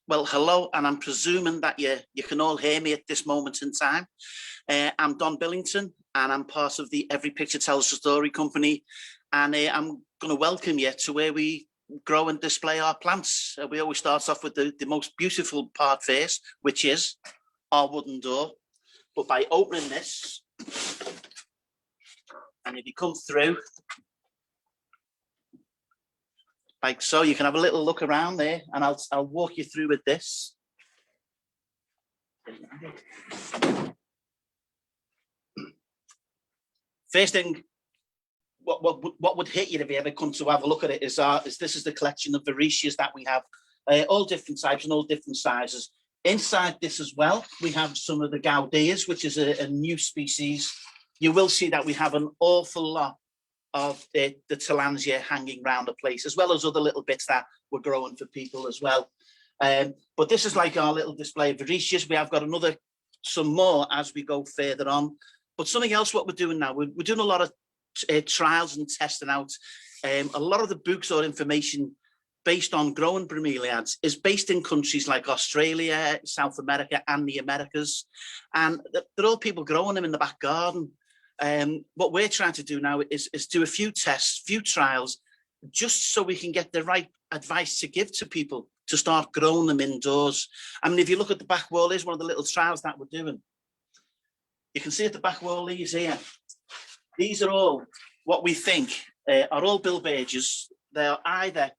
Well, hello, and I'm presuming that you can all hear me at this moment in time. I'm Don Billington, and I'm part of the Every Picture Tells a Story company, and I'm going to welcome you to where we grow and display our plants. We always start off with the most beautiful part first, which is our wooden door. But by opening this, and if you come through, like so, you can have a little look around there, and I'll walk you through with this. First thing, what would hit you if you ever come to have a look at it is this is the collection of Varieties that we have, all different types and all different sizes. Inside this as well, we have some of the Gaudias, which is a new species. You will see that we have an awful lot of the Tillandsia hanging around the place, as well as other little bits that we're growing for people as well. But this is like our little display of Varieties. We have got some more as we go further on. But something else what we're doing now, we're doing a lot of trials and testing out. A lot of the books or information based on growing bromeliads is based in countries like Australia, South America, and the Americas. And they're all people growing them in the back garden. What we're trying to do now is do a few tests, few trials, just so we can get the right advice to give to people to start growing them indoors. I mean, if you look at the back wall, here's one of the little trials that we're doing. You can see at the back wall these here. These are all what we think are all bilbergias. They are either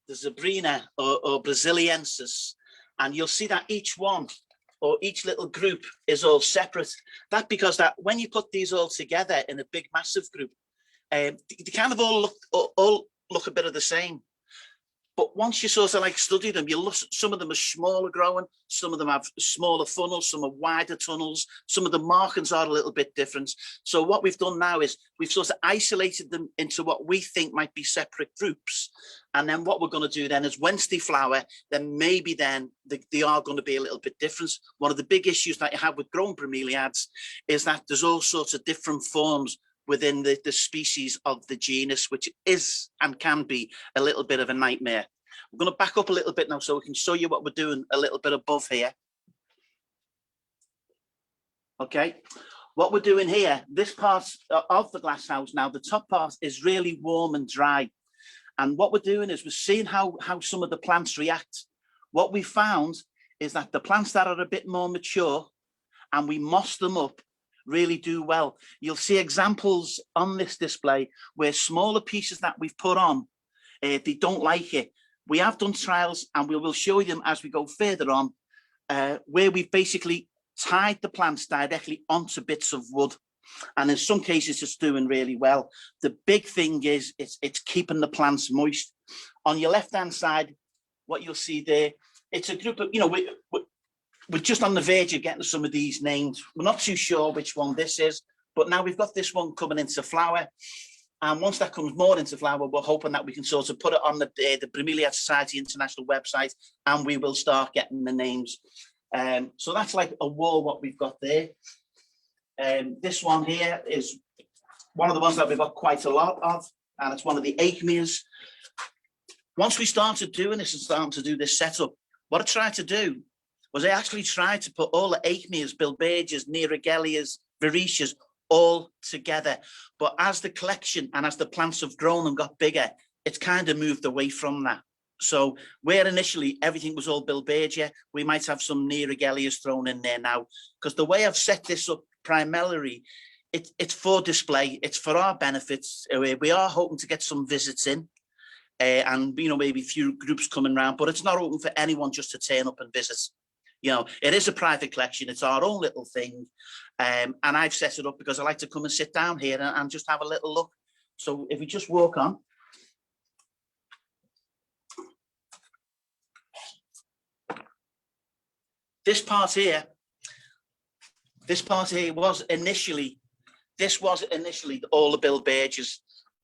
the Zebrina or Braziliensis, and you'll see that each one or each little group is all separate. That's because that when you put these all together in a big massive group, they kind of all look a bit of the same. But once you sort of like study them, you look, some of them are smaller growing, some of them have smaller funnels, some are wider tunnels, some of the markings are a little bit different. So what we've done now is we've sort of isolated them into what we think might be separate groups. And then what we're going to do then is once they flower, then maybe then they are going to be a little bit different. One of the big issues that you have with growing bromeliads is that there's all sorts of different forms within the species of the genus, which is and can be a little bit of a nightmare. I'm going to back up a little bit now so we can show you what we're doing a little bit above here. Okay, what we're doing here, this part of the glass house now, the top part is really warm and dry. And what we're doing is we're seeing how some of the plants react. What we found is that the plants that are a bit more mature and we moss them up really do well. You'll see examples on this display where smaller pieces that we've put on, they don't like it. We have done trials and we will show you them as we go further on, where we've basically tied the plants directly onto bits of wood. And in some cases, it's doing really well. The big thing is it's keeping the plants moist. On your left-hand side, what you'll see there, it's a group of, we're just on the verge of getting some of these names. We're not too sure which one this is, but now we've got this one coming into flower. And once that comes more into flower, we're hoping that we can sort of put it on the Bromeliad Society International website, and we will start getting the names. So that's like a wall, what we've got there. This one here is one of the ones that we've got quite a lot of, and it's one of the Achemeas. Once we started doing this and starting to do this setup, what I tried to do was I actually tried to put all the Achemeas, Bilbergias, Nerigelias, Varieties all together. But as the collection and as the plants have grown and got bigger, it's kind of moved away from that. So where initially everything was all Bilbergia, we might have some Nerigelias thrown in there now, because the way I've set this up primarily, it's for display, it's for our benefits. We are hoping to get some visits in, and maybe a few groups coming around, but it's not open for anyone just to turn up and visit. It is a private collection. It's our own little thing. And I've set it up because I like to come and sit down here and just have a little look. So if we just walk on. This part here was initially all the Bilbergias.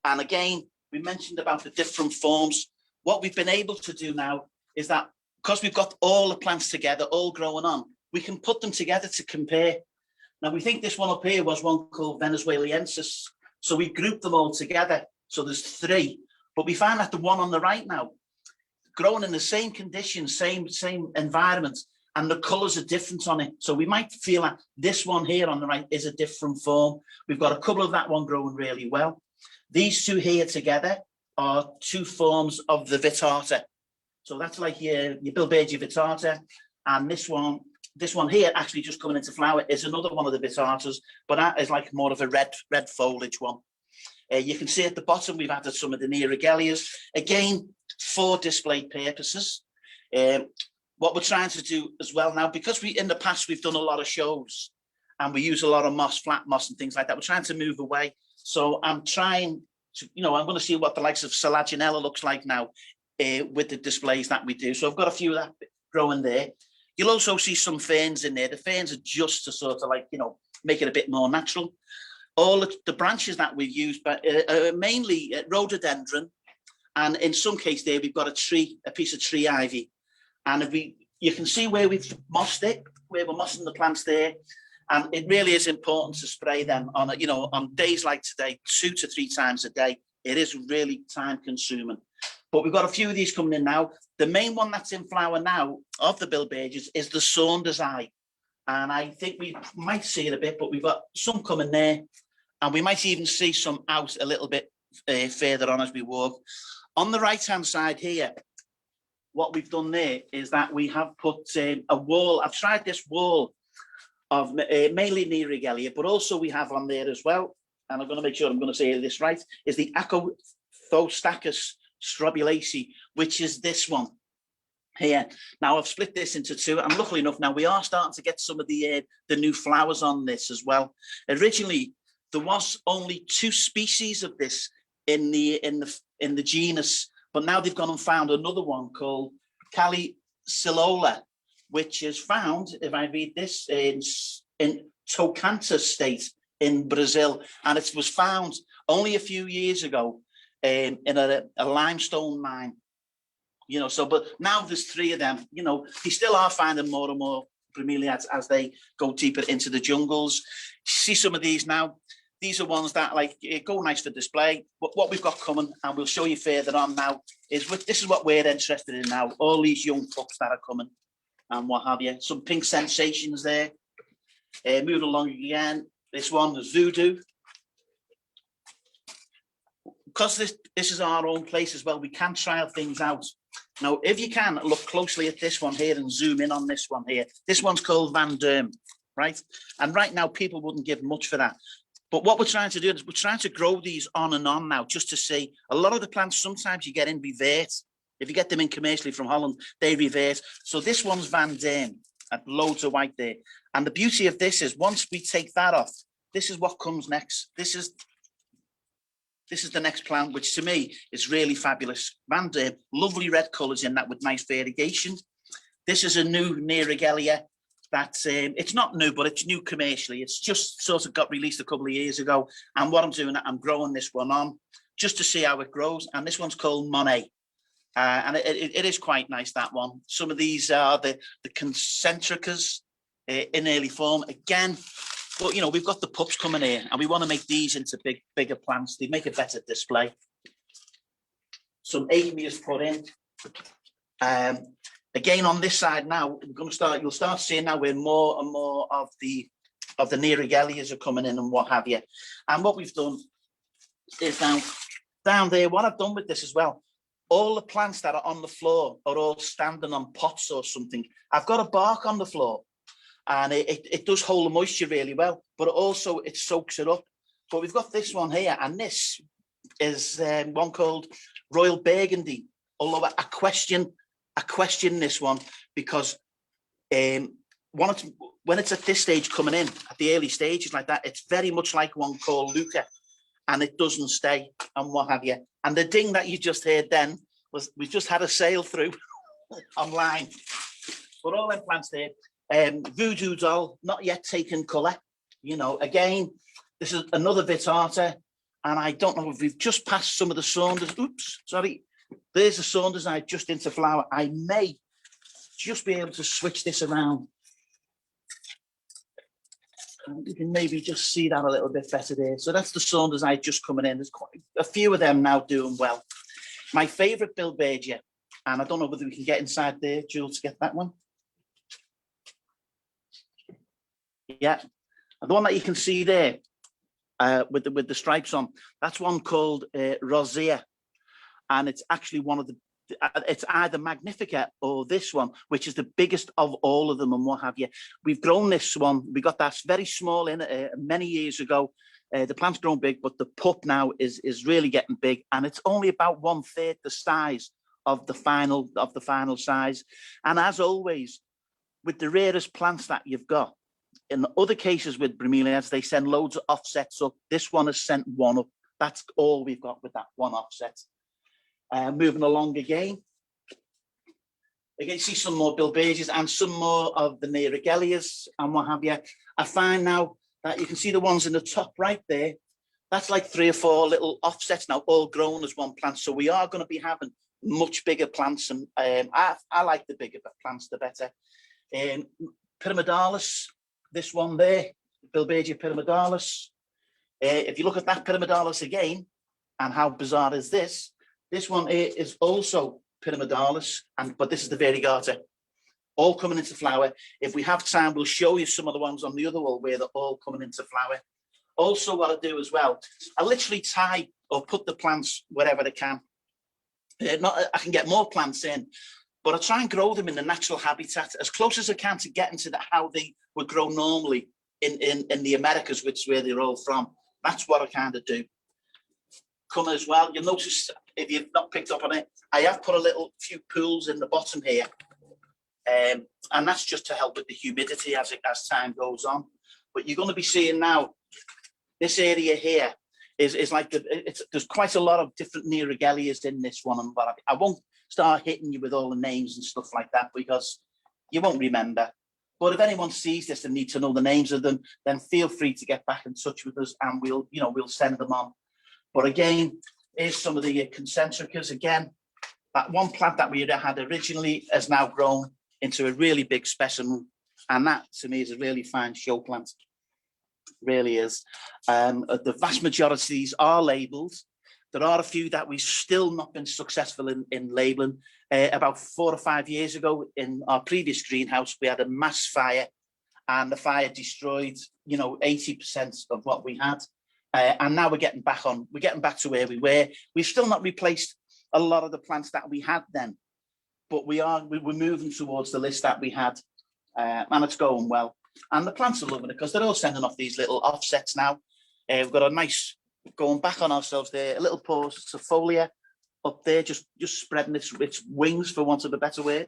And again, we mentioned about the different forms. What we've been able to do now is that because we've got all the plants together, all growing on, we can put them together to compare. Now, we think this one up here was one called Venezueliensis. So we grouped them all together. So there's 3. But we found that the one on the right now, grown in the same conditions, same environment, and the colours are different on it. So we might feel that this one here on the right is a different form. We've got a couple of that one growing really well. These two here together are two forms of the vittata. So that's like your Bilbergia vittata, and this one here actually just coming into flower is another one of the vittatas, but that is like more of a red foliage one. You can see at the bottom we've added some of the Nerigelias, again for display purposes. What we're trying to do as well now, because in the past we've done a lot of shows and we use a lot of moss, flat moss and things like that, we're trying to move away. So I'm trying to, I'm going to see what the likes of Selaginella looks like now with the displays that we do. So I've got a few of that growing there. You'll also see some ferns in there. The ferns are just to sort of like, make it a bit more natural. All the branches that we've used, but mainly rhododendron, and in some case there we've got a piece of tree ivy, and you can see where we've mossed it, where we're mossing the plants there, and it really is important to spray them on on days like today, 2 to 3 times a day. It is really time consuming, but we've got a few of these coming in now. The main one that's in flower now of the Bilbergias is the Saunder's-eye, and I think we might see it a bit, but we've got some coming there. And we might even see some out a little bit further on as we walk. On the right-hand side here, what we've done there is that we have put a wall. I've tried this wall of mainly Nerigelia, but also we have on there as well, and I'm going to make sure I'm going to say this right, is the Fostacus Strobulaceae, which is this one here. Now I've split this into 2, and luckily enough now we are starting to get some of the new flowers on this as well. Originally, there was only 2 species of this in the genus, but now they've gone and found another one called Calicilola, which is found, if I read this, in Tocantins state in Brazil, and it was found only a few years ago in a limestone mine. So but now there's 3 of them. They still are finding more and more bromeliads as they go deeper into the jungles. See some of these now. These are ones that go nice for display. But what we've got coming, and we'll show you further on now, is this is what we're interested in now. All these young pups that are coming and what have you. Some pink sensations there. Moving along again. This one is Voodoo. Because this is our own place as well, we can trial things out. Now, if you can, look closely at this one here and zoom in on this one here. This one's called Van Derm, right? And right now, people wouldn't give much for that. But what we're trying to do is we're trying to grow these on and on now, just to see. A lot of the plants, sometimes you get in revert. If you get them in commercially from Holland, they revert. So this one's Van Derm, and loads of white there. And the beauty of this is once we take that off, this is what comes next. This is the next plant, which to me is really fabulous. Van Derm, lovely red colours in that with nice variegation. This is a new Nerigelia. That's it's not new, but it's new commercially. It's just sort of got released a couple of years ago. And what I'm doing, I'm growing this one on just to see how it grows. And this one's called Monet. And it is quite nice, that one. Some of these are the concentricas in early form. Again, but we've got the pups coming here, and we want to make these into bigger plants. They make a better display. Some Amias put in. Again, on this side now, you'll start seeing now where more and more of the Nerigelias are coming in and what have you. And what we've done is down there, what I've done with this as well, all the plants that are on the floor are all standing on pots or something. I've got a bark on the floor, and it does hold the moisture really well, but also it soaks it up. But we've got this one here, and this is one called Royal Burgundy, although I question this one, because when it's at this stage coming in, at the early stages like that, it's very much like one called Luca, and it doesn't stay and what have you. And the ding that you just heard then was we just had a sale through online. But all them plants there, Voodoo Doll, not yet taken colour. Again, this is another Vittata, and I don't know if we've just passed some of the Saunders. Oops, sorry. There's the Saunders-eye just into flower. I may just be able to switch this around. You can maybe just see that a little bit better there. So that's the Saunders-eye just coming in. There's quite a few of them now doing well. My favourite Bilbergia, And I don't know whether we can get inside there, Jules, to get that one. Yeah, and the one that you can see there with the stripes on, that's one called Rosea, and it's actually one of the, it's either Magnifica or this one, which is the biggest of all of them and what have you. We've grown this one. We got that very small in many years ago. The plant's grown big, but the pup now is really getting big, and it's only about 1/3 the size of the final size. And as always, with the rarest plants that you've got, in other cases with bromeliads, they send loads of offsets up. This one has sent one up. That's all we've got with that one offset. Moving along again. Again, see some more bilbergias and some more of the Neregelias and what have you. I find now that you can see the ones in the top right there. That's like 3 or 4 little offsets now, all grown as one plant. So we are going to be having much bigger plants, and I like the bigger plants, the better. Pyramidalis, this one there, Bilbergia pyramidalis. If you look at that pyramidalis again, and how bizarre is this? This one here is also pyramidalis, but this is the variegata, all coming into flower. If we have time, we'll show you some of the ones on the other wall where they're all coming into flower. Also, what I do as well, I literally tie or put the plants wherever they can. I can get more plants in, but I try and grow them in the natural habitat as close as I can to get into how they would grow normally in the Americas, which is where they're all from. That's what I kind of do. Come as well. You'll notice, if you've not picked up on it, I have put a few pools in the bottom here, and that's just to help with the humidity as time goes on. But you're going to be seeing now, this area here is like there's quite a lot of different Neregelias in this one, and I won't start hitting you with all the names and stuff like that because you won't remember. But if anyone sees this and needs to know the names of them, then feel free to get back in touch with us, and we'll send them on. But again, here's some of the concentricas. Again, that one plant that we had originally has now grown into a really big specimen, and that to me is a really fine show plant. Really is. The vast majority of these are labelled. There are a few that we've still not been successful in labelling. About 4 or 5 years ago, in our previous greenhouse, we had a mass fire, and the fire destroyed, 80% of what we had. And now we're getting back on. We're getting back to where we were. We've still not replaced a lot of the plants that we had then, but we're moving towards the list that we had, and it's going well. And the plants are loving it because they're all sending off these little offsets now. We've got a nice, going back on ourselves there, a little porcifolia up there, just spreading its wings, for want of a better word.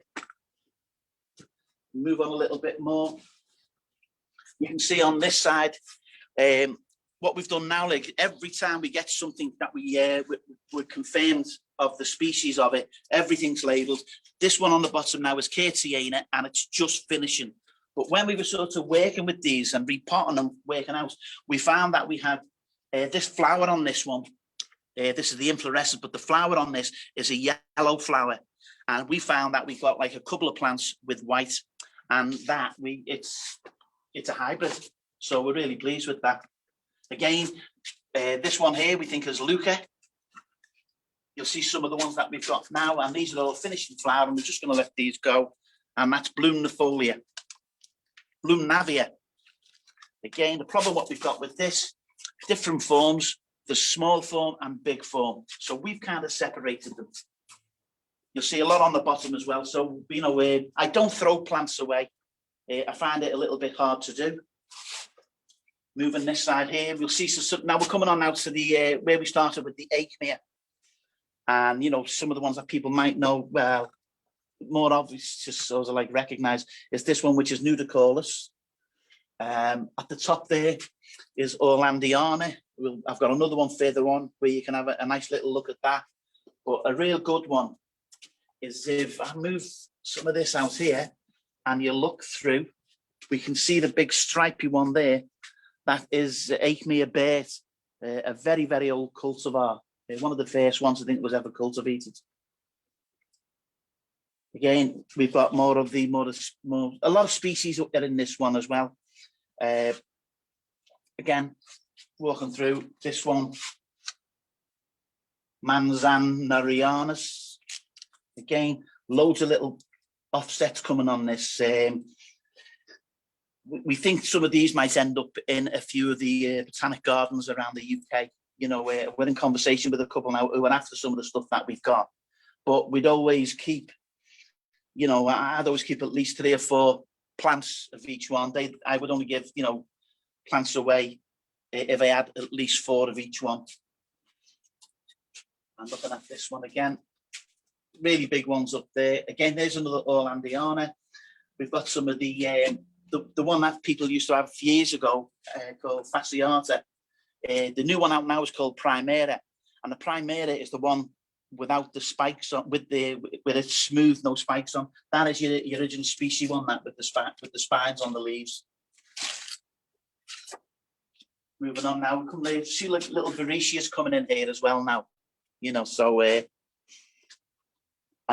Move on a little bit more. You can see on this side, what we've done now, like every time we get something that we're confirmed of the species of it, everything's labelled. This one on the bottom now is Curtiana, and it's just finishing. But when we were sort of working with these and repotting them, working out, we found that we had this flower on this one. This is the inflorescence, but the flower on this is a yellow flower. And we found that we've got like a couple of plants with white, and that it's a hybrid. So we're really pleased with that. Again, this one here we think is Luca. You'll see some of the ones that we've got now, and these are all finished in flower, and we're just going to let these go. And that's Bloomnifolia. Bloomnavia. Again, the problem what we've got with this, different forms, the small form and big form. So we've kind of separated them. You'll see a lot on the bottom as well. So, I don't throw plants away. I find it a little bit hard to do. Moving this side here, we'll see some, now we're coming on now to the, where we started with the Aikmea. And, some of the ones that people might know, well, more obvious, just sort of like recognize, is this one, which is Nudicolus. At the top there is Orlandiana. I've got another one further on where you can have a nice little look at that. But a real good one is if I move some of this out here and you look through, we can see the big stripy one there. That is Aikmea Bert, a very, very old cultivar. One of the first ones I think was ever cultivated. Again, we've got a lot of species up there in this one as well. Again, walking through this one, Manzanarianus. Again, loads of little offsets coming on this. We think some of these might end up in a few of the botanic gardens around the UK. You know, we're in conversation with a couple now who are after some of the stuff that we've got. But we'd always keep, you know, I'd always keep at least 3 or 4 plants of each one. I would only give, you know, plants away if I had at least 4 of each one. I'm looking at this one again. Really big ones up there. Again, there's another Orlandiana. We've got some of the one that people used to have years ago called Fasciata. The new one out now is called Primera, and the Primera is the one without the spikes on, with it's smooth, no spikes on. That is your original species one, that with the spines on the leaves. Moving on now, we come there. See like little Varieseas coming in here as well now. You know, so and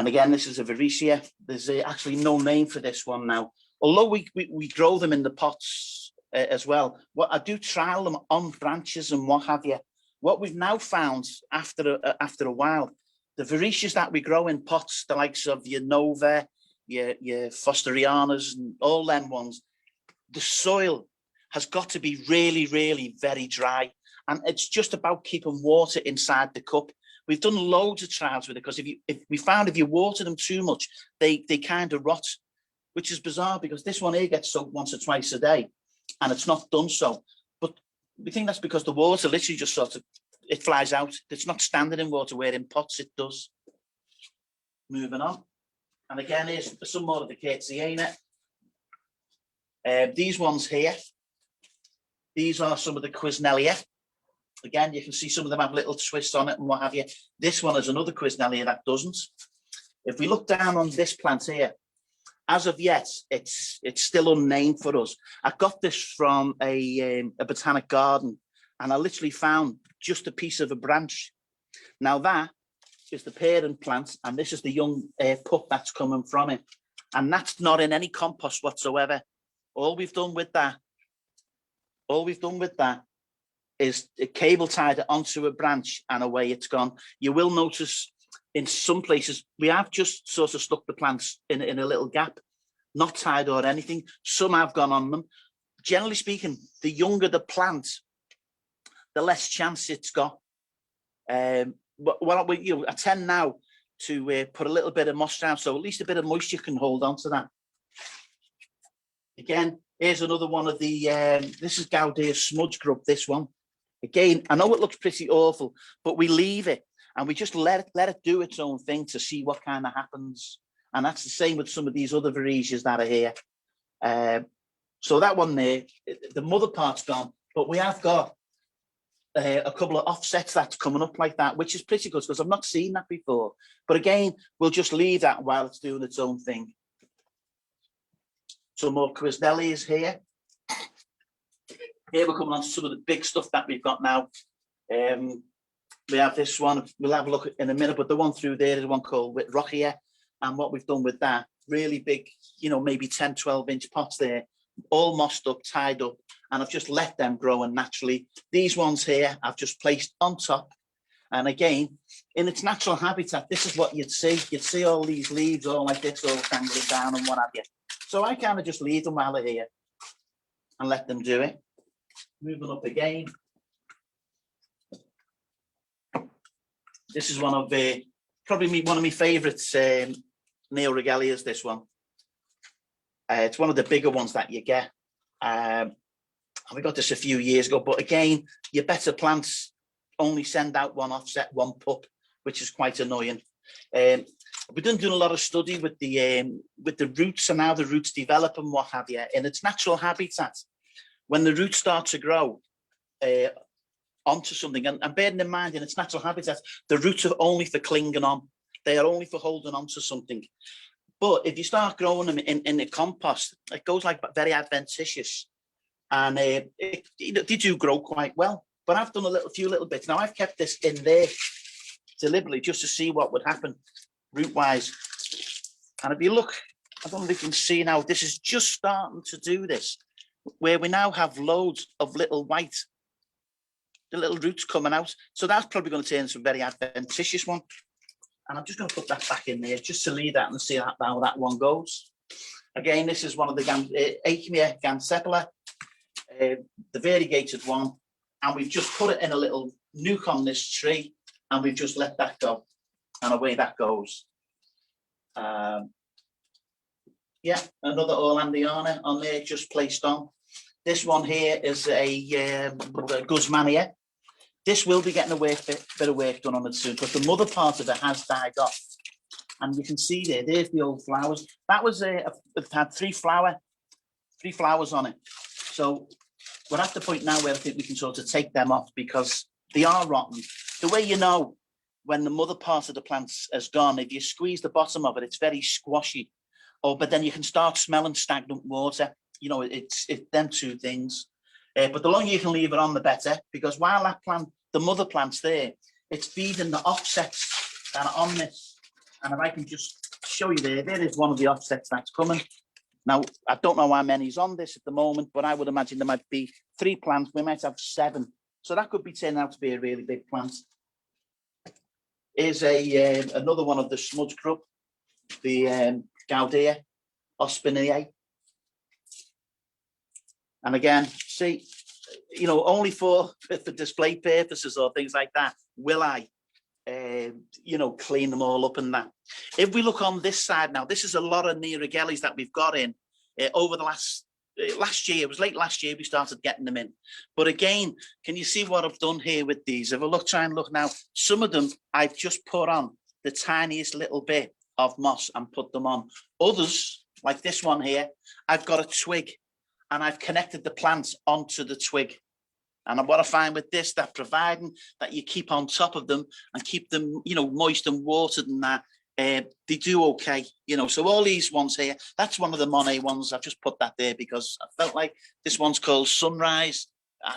again, this is a Varisea. There's actually no name for this one now. Although we grow them in the pots as well. What I do trial them on branches and what have you. What we've now found after a while, the Varisseas that we grow in pots, the likes of your Nova, your Fosterianas and all them ones, the soil has got to be really, really very dry. And it's just about keeping water inside the cup. We've done loads of trials with it because if we found if you water them too much, they kind of rot, which is bizarre because this one here gets soaked once or twice a day and it's not done so. But we think that's because the water literally just sort of, it flies out. It's not standing in water where in pots it does. Moving on. And again, here's some more of the Curtsiana. These ones here, these are some of the Quisnelia. Again, you can see some of them have little twists on it and what have you. This one is another Quisnelia that doesn't. If we look down on this plant here, as of yet, it's still unnamed for us. I got this from a botanic garden, and I literally found just a piece of a branch. Now that is the parent plant, and this is the young pup that's coming from it. And that's not in any compost whatsoever. All we've done with that is cable tied it onto a branch and away it's gone. You will notice in some places we have just sort of stuck the plants in a little gap, not tied or anything. Some have gone on them. Generally speaking, the younger the plant, the less chance it's got. But I tend now to put a little bit of moss down, so at least a bit of moisture can hold on to that. Again, here's another one of the, this is Gaudea's smudge grub, this one. Again, I know it looks pretty awful, but we leave it and we just let it do its own thing to see what kind of happens. And that's the same with some of these other Varisseas that are here. So that one there, the mother part's gone, but we have got a couple of offsets that's coming up like that, which is pretty good because I've not seen that before. But again, we'll just leave that while it's doing its own thing. Some more Quisnelias here. Here we're coming on to some of the big stuff that we've got now. We have this one, we'll have a look in a minute, but the one through there is one called Whitrochia. And what we've done with that, really big, you know, maybe 10, 12-inch pots there, all mossed up, tied up, and I've just let them grow and naturally. These ones here, I've just placed on top. And again, in its natural habitat, this is what you'd see. You'd see all these leaves all like this, all dangling down and what have you. So I kind of just leave them while they're here and let them do it. Moving up again. This is one of probably one of my favourites, Neoregalias, this one. It's one of the bigger ones that you get. We got this a few years ago, but again, your better plants only send out one offset, one pup, which is quite annoying. We've been doing a lot of study with the roots and how the roots develop and what have you. In its natural habitat, when the roots start to grow onto something, and bearing in mind in its natural habitat, the roots are only for clinging on. They are only for holding on to something. But if you start growing them in the compost, it goes like very adventitious. And they do grow quite well. But I've done a few little bits. Now I've kept this in there deliberately just to see what would happen root-wise. And if you look, I don't know if you can see now, this is just starting to do this, where we now have loads of little white, the little roots coming out. So that's probably going to turn into a very adventitious one. And I'm just going to put that back in there just to leave that and see how that one goes. Again, this is one of the Achemia gansepala, the variegated one. And we've just put it in a little nuke on this tree, and we've just let that go. And away that goes. Yeah, another Orlandiana on there, just placed on. This one here is a Guzmania. This will be getting a bit of work done on it soon, because the mother part of it has died off. And you can see there's the old flowers. That was it had three flowers on it. So we're at the point now where I think we can sort of take them off, because they are rotten. The way you know when the mother part of the plant has gone, if you squeeze the bottom of it, it's very squashy. But then you can start smelling stagnant water. You know, it's them two things. But the longer you can leave it on, the better, because while that plant, the mother plant's there, it's feeding the offsets that are on this. And if I can just show you there is one of the offsets that's coming. Now, I don't know how many's on this at the moment, but I would imagine there might be 3 plants. We might have 7. So that could be turning out to be a really big plant. Here's another one of the smudge grub, the Gaudia Ospinae. And again, see, you know, only for display purposes or things like that will I, you know, clean them all up and that. If we look on this side now, this is a lot of Neragellis that we've got in over the last year. It was late last year we started getting them in. But again, can you see what I've done here with these? If I try and look now, some of them I've just put on the tiniest little bit of moss and put them on. Others, like this one here, I've got a twig and I've connected the plants onto the twig. And what I find with this, that providing that you keep on top of them and keep them, you know, moist and watered and that, they do okay, you know. So all these ones here, that's one of the Monet ones. I've just put that there because I felt like this one's called Sunrise.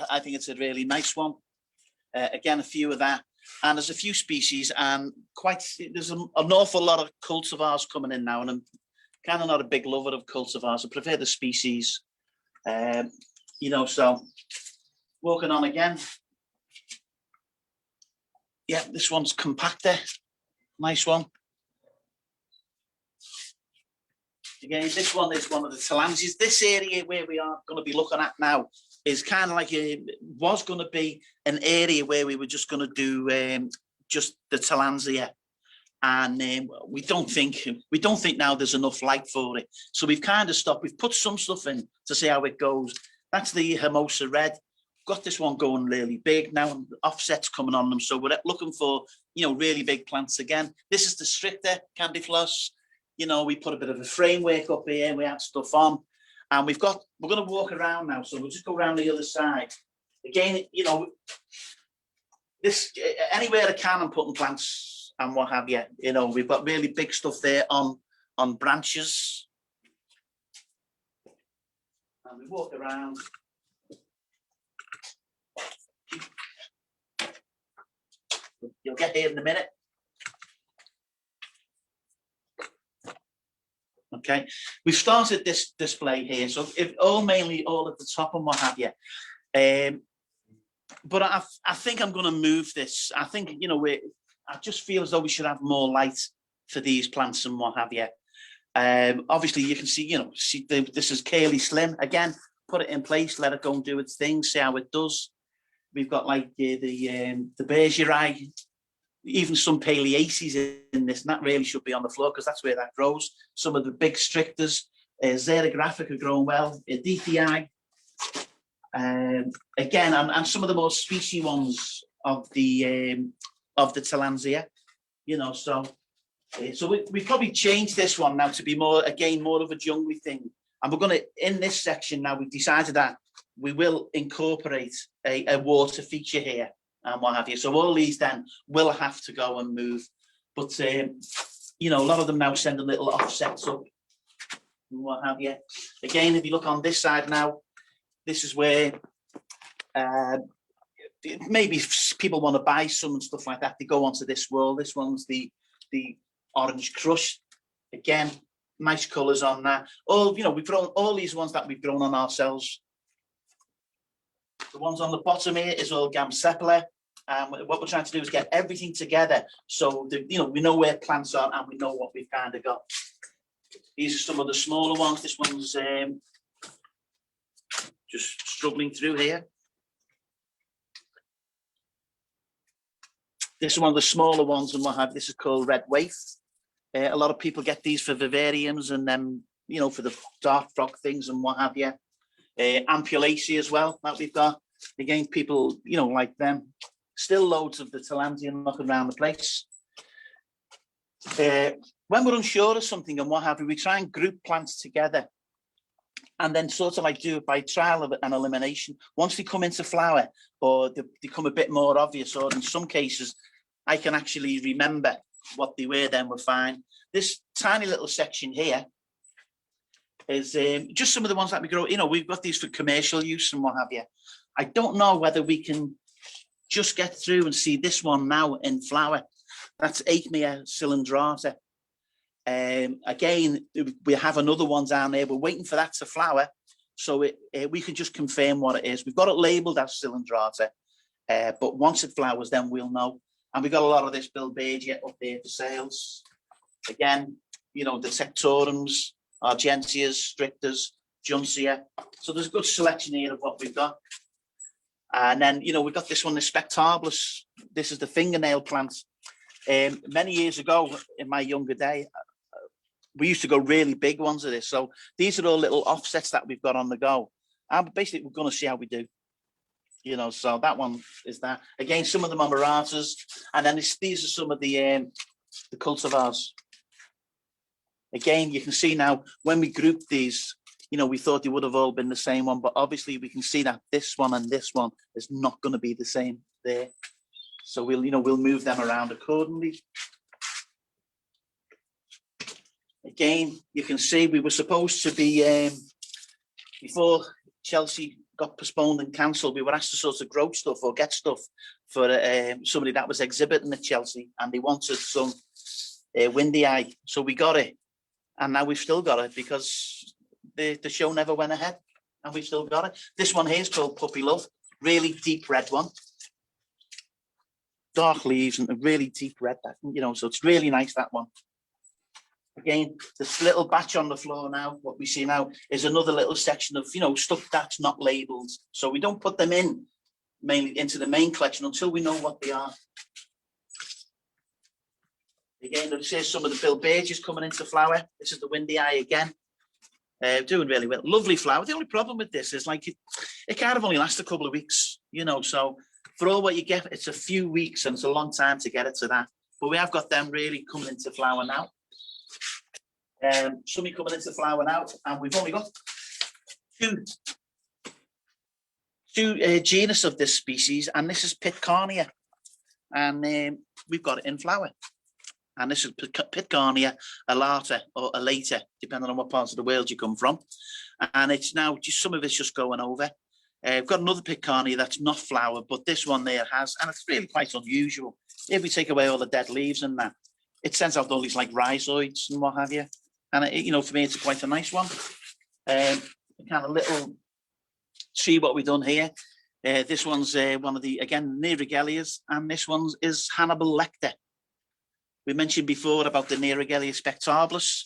I think it's a really nice one. Again, a few of that. And there's a few species, and there's an awful lot of cultivars coming in now, and I'm kind of not a big lover of cultivars. I prefer the species, you know. So walking on again. Yeah, this one's compactor, nice one. Again, this one is one of the Tillandsias. This area where we are going to be looking at now is kind of like was going to be an area where we were just going to do just the Tillandsia, and we don't think now there's enough light for it. So we've kind of stopped. We've put some stuff in to see how it goes. That's the Hermosa Red. Got this one going really big now, and offsets coming on them. So we're looking for, you know, really big plants again. This is the Stricter Candy Floss. You know, we put a bit of a framework up here, we had stuff on, and we're going to walk around now. So we'll just go around the other side. Again, you know, this, anywhere I can, I'm putting plants and what have you. You know, we've got really big stuff there on branches. And we walk around. You'll get here in a minute. Okay, we've started this display here, so mainly all at the top and what have you. But I think I'm going to move this. I think, you know, I just feel as though we should have more light for these plants and what have you. Obviously, you can see, you know, this is Curly Slim again. Put it in place, let it go and do its thing, see how it does. We've got like the Bergerae, even some Paleaceae in this, and that really should be on the floor because that's where that grows. Some of the big Strictors, Xerographic are growing well, DTI, again, and some of the more species ones of the Tillandsia, you know. So we probably changed this one now to be more of a jungly thing. And we're going to, in this section now, we've decided that we will incorporate a water feature here and what have you. So all these then will have to go and move. But, you know, a lot of them now send a little offsets up and what have you. Again, if you look on this side now, this is where maybe people want to buy some and stuff like that. They go onto this wall. This one's the Orange Crush. Again, nice colours on that. All, you know, we've grown all these ones that we've grown on ourselves. The ones on the bottom here is all Gamsepala, What we're trying to do is get everything together so that, we know where plants are and we know what we've kind of got. These are some of the smaller ones. This one's just struggling through here. This is one of the smaller ones, and what have this is called red waif. A lot of people get these for vivariums and then, for the dark frog things and what have you. Ampullaceae as well that we've got. Again, people, like them. Still loads of the Tillandsia knocking around the place. When we're unsure of something and what have you, we try and group plants together and then sort of like do it by trial and elimination. Once they come into flower or they become a bit more obvious, or in some cases, I can actually remember what they were, then we're fine. This tiny little section here is just some of the ones that we grow. We've got these for commercial use and what have you. I don't know whether we can just get through and see this one now in flower. That's Achmea cylindrata. Again, we have another one down there. We're waiting for that to flower, so we can just confirm what it is. We've got it labelled as cylindrata, but once it flowers, then we'll know. And we've got a lot of this Bilbergia up there for sales. Again, the Tectorums, Argentias, Strictas, Junsia. So there's a good selection here of what we've got. And then, we've got this one, the Spectabolus. This is the fingernail plant. Many years ago, in my younger day, we used to go really big ones of this. So these are all little offsets that we've got on the go. And basically, we're going to see how we do. So that one is that. Again, some of them are Maratas. And then these are some of the cultivars. Again, you can see now, when we grouped these, we thought they would have all been the same one, but obviously we can see that this one and this one is not going to be the same there. So we'll move them around accordingly. Again, you can see we were supposed to be, before Chelsea got postponed and cancelled, we were asked to sort of grow stuff or get stuff for somebody that was exhibiting at Chelsea, and they wanted some windy eye. So we got it, and now we've still got it because the show never went ahead, and we've still got it. This one here is called Puppy Love, really deep red one. Dark leaves and a really deep red, so it's really nice, that one. Again, this little batch on the floor now, what we see now is another little section of, stuff that's not labelled. So we don't put them in mainly into the main collection until we know what they are. Again, there's some of the Bilbergias coming into flower. This is the windy eye again. Doing really well. Lovely flower. The only problem with this is it kind of only lasts a couple of weeks, so for all what you get, it's a few weeks and it's a long time to get it to that. But we have got them really coming into flower now. Some coming into flower now, and we've only got two genus of this species, and this is Pitcairnea, and we've got it in flower. And this is Pitcairnea alata or alata, depending on what parts of the world you come from. And it's now just some of it's just going over. We've got another Pitcairnea that's not flower, but this one there has, and it's really quite unusual. If we take away all the dead leaves and that, it sends out all these like rhizoids and what have you. And for me, it's quite a nice one. Kind of little, see what we've done here. This one's one of the, again, Nerigelias, and this one is Hannibal lecter. We mentioned before about the Nerigelia spectabolus,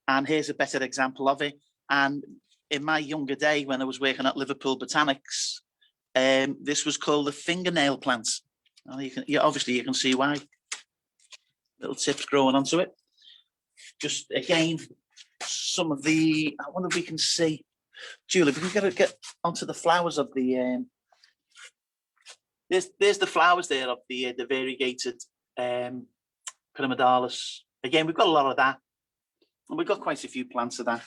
and here's a better example of it. And in my younger day, when I was working at Liverpool Botanics, this was called the fingernail plants. Well, obviously you can see why. Little tips growing onto it. Just again, some of the, I wonder if we can see, Julie, if we can get onto the flowers of the, there's the flowers there of the variegated Pyramidalis. Again, we've got a lot of that, and we've got quite a few plants of that.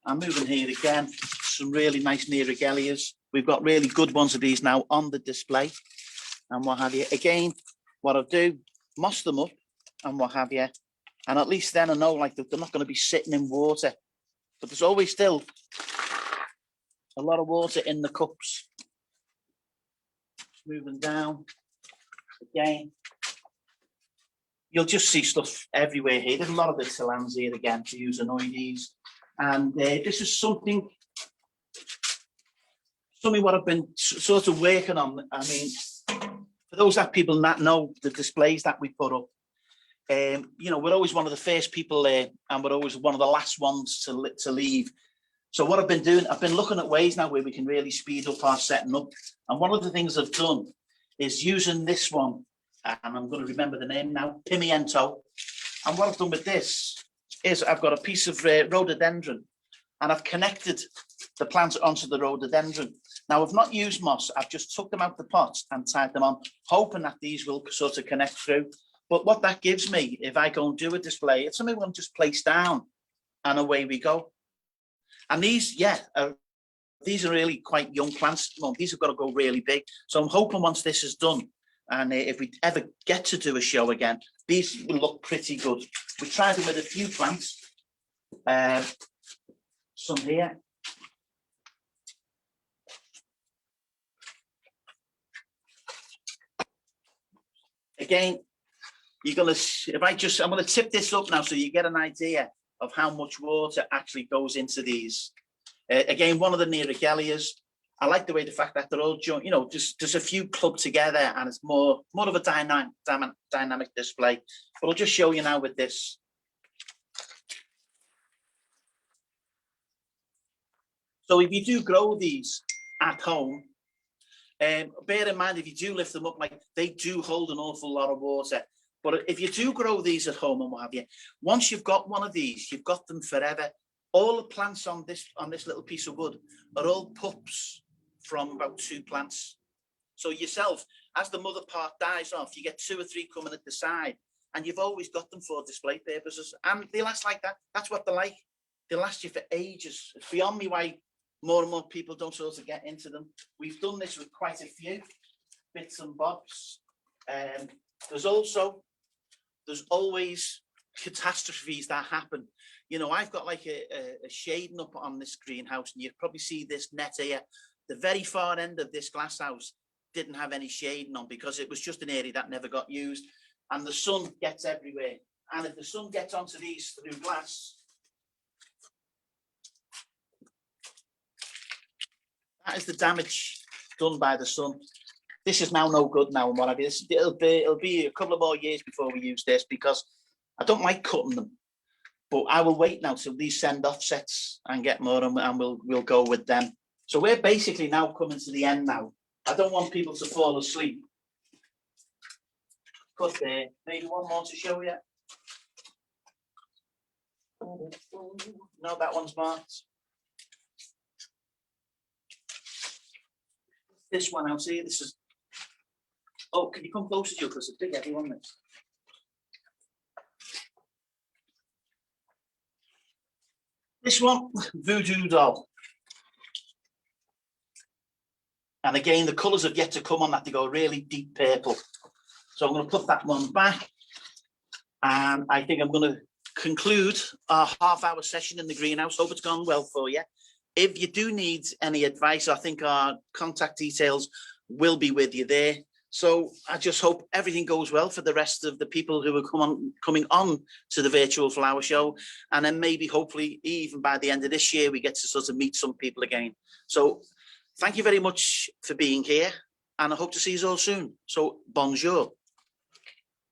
I'm moving here again, some really nice Nerigelias. We've got really good ones of these now on the display and what have you. Again, what I'll do, moss them up and what have you, and at least then I know like they're not going to be sitting in water, but there's always still a lot of water in the cups. Moving down again, you'll just see stuff everywhere here. There's a lot of the Tillandsia again, to use anoides, and this is something what I've been sort of working on. I mean, For those that people not know the displays that we put up, you know, we're always one of the first people there, and we're always one of the last ones to leave. So what I've been doing, I've been looking at ways now where we can really speed up our setting up. And one of the things I've done is using this one, and I'm going to remember the name now, Pimiento. And what I've done with this is I've got a piece of rhododendron, and I've connected the plants onto the rhododendron. Now, I've not used moss. I've just took them out the pots and tied them on, hoping that these will sort of connect through. But what that gives me, if I go and do a display, it's something we can just place down, and away we go. And these, these are really quite young plants. Well, these have got to go really big. So I'm hoping once this is done, and if we ever get to do a show again, these will look pretty good. We tried them with a few plants. Some here. Again, you're gonna, I'm gonna tip this up now so you get an idea of how much water actually goes into these. Again, one of the Neurigelias. I like the way the fact that they're all joined, you know, just a few clubbed together, and it's more of a dynamic display. But I'll just show you now with this. So if you do grow these at home, bear in mind, if you do lift them up, like, they do hold an awful lot of water. But if you do grow these at home and what have you, once you've got one of these, you've got them forever. All the plants on this little piece of wood are all pups from about 2 plants. So yourself, as the mother part dies off, you get 2 or 3 coming at the side, and you've always got them for display purposes, and they last like that. That's what they're like. They last you for ages. It's beyond me why more and more people don't sort of get into them. We've done this with quite a few bits and bobs. There's always catastrophes that happen. You know, I've got like a shading up on this greenhouse, and you probably see this net here. The very far end of this glass house didn't have any shading on because it was just an area that never got used, and the sun gets everywhere. And if the sun gets onto these through glass, that is the damage done by the sun. This is now no good now, and what have you. It'll be a couple of more years before we use this, because I don't like cutting them. But I will wait now till these send offsets and get more, and we'll go with them. So we're basically now coming to the end now. I don't want people to fall asleep. Cut there. Maybe one more to show you. No, that one's marked. This one out here. This is. Oh, can you come closer to you, because it's big, everyone. This. This one, Voodoo Doll. And again, the colours have yet to come on that. They go really deep purple. So I'm going to put that one back. And I think I'm going to conclude our half-hour session in the greenhouse. Hope it's gone well for you. If you do need any advice, I think our contact details will be with you there. So I just hope everything goes well for the rest of the people who are coming on to the virtual flower show. And then maybe, hopefully, even by the end of this year, we get to sort of meet some people again. So thank you very much for being here, and I hope to see you all soon. So bonjour.